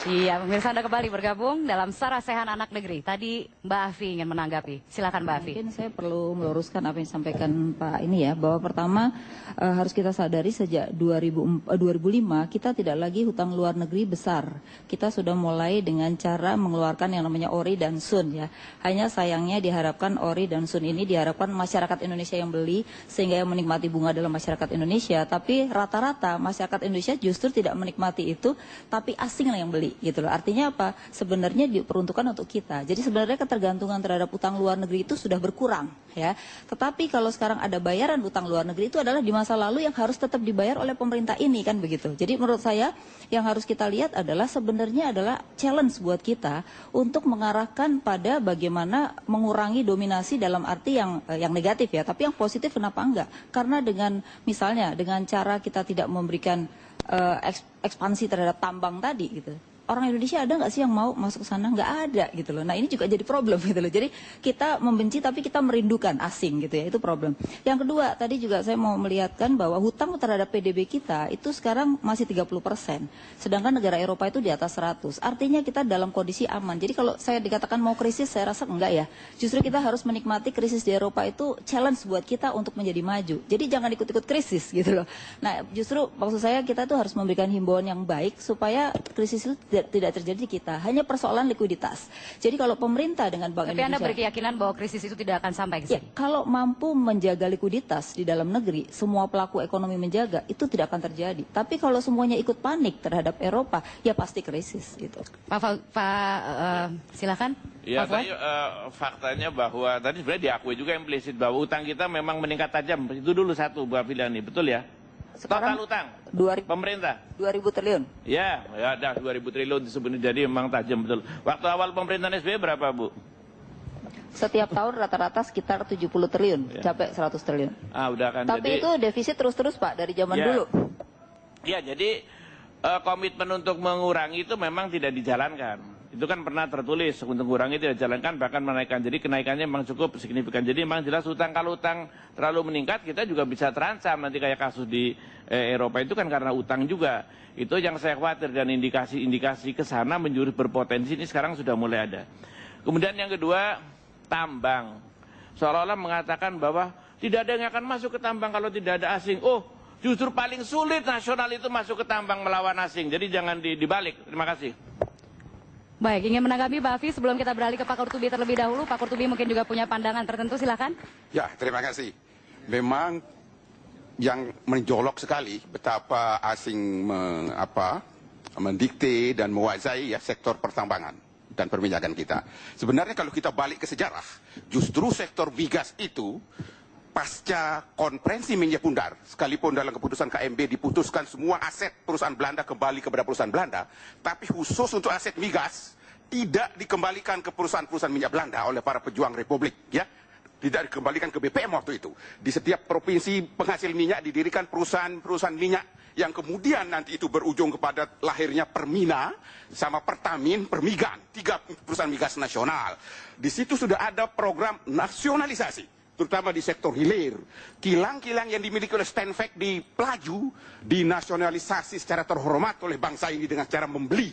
Iya, pemirsa Anda kembali bergabung dalam Sarasehan Anak Negeri. Tadi Mbak Afi ingin menanggapi. Silakan Mbak Afi. Mungkin saya perlu meluruskan apa yang disampaikan Pak ini ya, bahwa pertama harus kita sadari sejak 2005 kita tidak lagi hutang luar negeri besar. Kita sudah mulai dengan cara mengeluarkan yang namanya ORI dan SUN ya. Hanya sayangnya diharapkan ORI dan SUN ini diharapkan masyarakat Indonesia yang beli sehingga yang menikmati bunga adalah masyarakat Indonesia. Tapi rata-rata masyarakat Indonesia justru tidak menikmati itu, tapi asing lah yang beli. Gitu loh. Artinya apa? Sebenarnya diperuntukkan untuk kita. Jadi sebenarnya ketergantungan terhadap utang luar negeri itu sudah berkurang, ya. Tetapi kalau sekarang ada bayaran utang luar negeri itu adalah di masa lalu yang harus tetap dibayar oleh pemerintah ini kan begitu. Jadi menurut saya yang harus kita lihat adalah sebenarnya adalah challenge buat kita untuk mengarahkan pada bagaimana mengurangi dominasi dalam arti yang negatif ya. Tapi yang positif kenapa enggak? Karena dengan misalnya dengan cara kita tidak memberikan ekspansi terhadap tambang tadi gitu. Orang Indonesia ada nggak sih yang mau masuk ke sana? Nggak ada gitu loh. Nah ini juga jadi problem gitu loh. Jadi kita membenci tapi kita merindukan asing gitu ya. Itu problem. Yang kedua tadi juga saya mau melihatkan bahwa hutang terhadap PDB kita itu sekarang masih 30%. Sedangkan negara Eropa itu di atas 100. Artinya kita dalam kondisi aman. Jadi kalau saya dikatakan mau krisis saya rasa enggak ya. Justru kita harus menikmati krisis di Eropa itu challenge buat kita untuk menjadi maju. Jadi jangan ikut-ikut krisis gitu loh. Nah justru maksud saya kita tuh harus memberikan himbauan yang baik supaya krisis itu tidak terjadi di kita, hanya persoalan likuiditas. Jadi kalau pemerintah dengan Bank Indonesia... Tapi Anda berkeyakinan bahwa krisis itu tidak akan sampai ke sini? Ya, kalau mampu menjaga likuiditas di dalam negeri, semua pelaku ekonomi menjaga, itu tidak akan terjadi. Tapi kalau semuanya ikut panik terhadap Eropa, ya pasti krisis. Gitu. Silakan. Ya, tadi faktanya bahwa tadi sebenarnya diakui juga implisit bahwa utang kita memang meningkat tajam. Itu dulu satu, Bu Afiliani, betul ya? Sekarang total utang 2000, pemerintah 2000 triliun. Ya ada 2000 triliun sebenarnya, jadi memang tajam betul. Waktu awal pemerintahan SBY berapa, Bu? Setiap tahun rata-rata sekitar 70 triliun, ya. Sampai 100 triliun. Udah kan. Tapi jadi, itu defisit terus-terus Pak dari zaman dulu. Ya, jadi komitmen untuk mengurangi itu memang tidak dijalankan. Itu kan pernah tertulis untuk mengurangi tidak dijalankan, bahkan menaikkan. Jadi kenaikannya memang cukup signifikan. Jadi memang jelas kalau utang terlalu meningkat kita juga bisa terancam nanti kayak kasus di Eropa itu kan karena utang juga. Itu yang saya khawatir dan indikasi-indikasi ke sana menjurus berpotensi ini sekarang sudah mulai ada. Kemudian yang kedua, tambang. Seolah-olah mengatakan bahwa tidak ada yang akan masuk ke tambang kalau tidak ada asing. Oh, justru paling sulit nasional itu masuk ke tambang melawan asing. Jadi jangan dibalik. Terima kasih. Baik, ingin menanggapi Mbak Afi sebelum kita beralih ke Pak Kurtubi terlebih dahulu. Pak Kurtubi mungkin juga punya pandangan tertentu, silakan. Ya, terima kasih. Memang yang menjolok sekali betapa asing mendikte dan menguasai ya sektor pertambangan dan perminyakan kita. Sebenarnya kalau kita balik ke sejarah, justru sektor migas itu pasca konferensi minyak bundar, sekalipun dalam keputusan KMB diputuskan semua aset perusahaan Belanda kembali kepada perusahaan Belanda, tapi khusus untuk aset migas tidak dikembalikan ke perusahaan-perusahaan minyak Belanda oleh para pejuang Republik, ya. Tidak dikembalikan ke BPM waktu itu. Di setiap provinsi penghasil minyak didirikan perusahaan-perusahaan minyak yang kemudian nanti itu berujung kepada lahirnya Permina sama Pertamin, Permigan, 3 perusahaan migas nasional. Di situ sudah ada program nasionalisasi, terutama di sektor hilir. Kilang-kilang yang dimiliki oleh Stenvek di Pelaju dinasionalisasi secara terhormat oleh bangsa ini dengan cara membeli,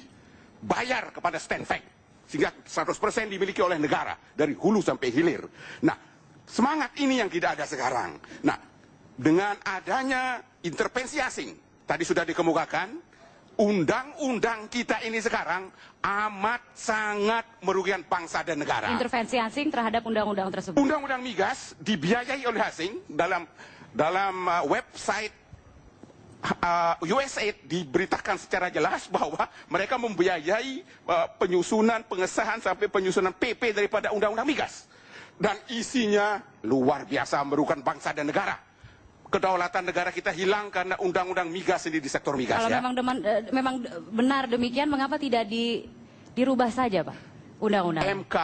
bayar kepada Stenvek, sehingga 100% dimiliki oleh negara dari hulu sampai hilir. Nah, semangat ini yang tidak ada sekarang. Nah, dengan adanya intervensi asing, tadi sudah dikemukakan, undang-undang kita ini sekarang amat sangat merugikan bangsa dan negara. Intervensi asing terhadap undang-undang tersebut. Undang-undang migas dibiayai oleh asing. Dalam website USAID diberitakan secara jelas bahwa mereka membiayai penyusunan, pengesahan sampai penyusunan PP daripada undang-undang migas. Dan isinya luar biasa merugikan bangsa dan negara. Kedaulatan negara kita hilang karena undang-undang migas ini di sektor migas. Kalau ya. memang benar demikian, mengapa tidak dirubah saja Pak undang-undang? MK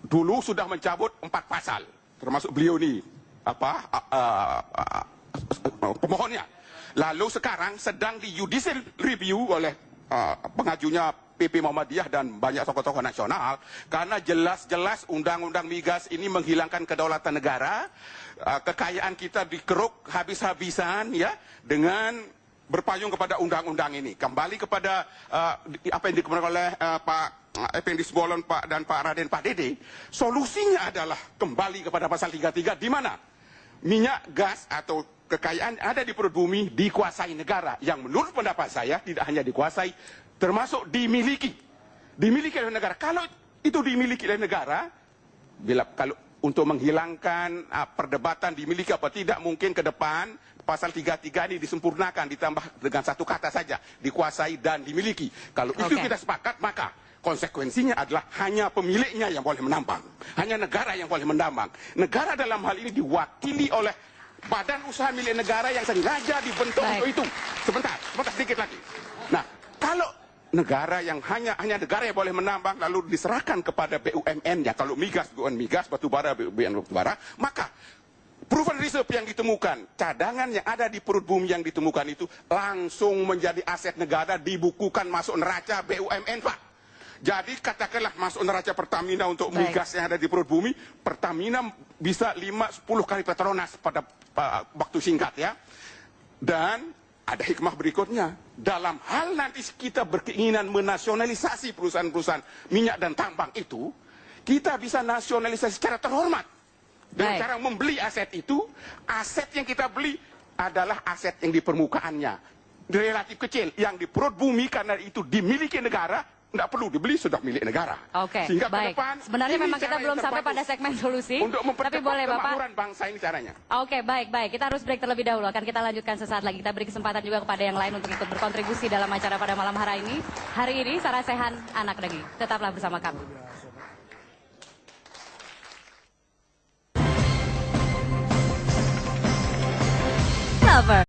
dulu sudah mencabut 4 pasal, termasuk beliau ini pemohonnya. Lalu sekarang sedang di judicial review oleh pengajunya PP Muhammadiyah dan banyak tokoh-tokoh nasional, karena jelas-jelas undang-undang migas ini menghilangkan kedaulatan negara. Kekayaan kita dikeruk habis-habisan ya dengan berpayung kepada undang-undang ini, kembali kepada apa yang dikemukakan oleh Pak Effendi Simbolon dan Pak Raden Pak Dede, solusinya adalah kembali kepada pasal 33 di mana minyak, gas atau kekayaan ada di perut bumi dikuasai negara, yang menurut pendapat saya tidak hanya dikuasai, termasuk dimiliki oleh negara. Kalau itu dimiliki oleh negara, kalau untuk menghilangkan perdebatan dimiliki apa tidak, mungkin ke depan pasal 33 ini disempurnakan, ditambah dengan satu kata saja, dikuasai dan dimiliki. Kalau itu kita sepakat, maka konsekuensinya adalah hanya pemiliknya yang boleh menambang, hanya negara yang boleh menambang. Negara dalam hal ini diwakili oleh badan usaha milik negara yang sengaja dibentuk untuk itu. Sebentar sedikit lagi. Nah, kalau negara yang hanya negara yang boleh menambang lalu diserahkan kepada BUMN-nya, kalau migas, batubara, BUMN batubara, maka proven reserve yang ditemukan, cadangan yang ada di perut bumi yang ditemukan itu langsung menjadi aset negara, dibukukan masuk neraca BUMN, Pak. Jadi katakanlah masuk neraca Pertamina untuk migas yang ada di perut bumi, Pertamina bisa 5-10 kali Petronas pada waktu singkat ya. Dan ada hikmah berikutnya, dalam hal nanti kita berkeinginan menasionalisasi perusahaan-perusahaan minyak dan tambang itu, kita bisa nasionalisasi secara terhormat. Dengan cara membeli aset itu, aset yang kita beli adalah aset yang di permukaannya relatif kecil, yang di perut bumi karena itu dimiliki negara, tidak perlu dibeli, sudah milik negara. Oke, sehingga baik. Depan, sebenarnya memang kita belum sampai pada segmen solusi, untuk tapi boleh Bapak. kemakmuran bangsa ini caranya. Oke, baik. Kita harus break terlebih dahulu. Akan kita lanjutkan sesaat lagi. Kita beri kesempatan juga kepada yang lain untuk ikut berkontribusi dalam acara pada malam hari ini. Hari ini, Sarasehan Anak Negeri. Tetaplah bersama kami. Lover.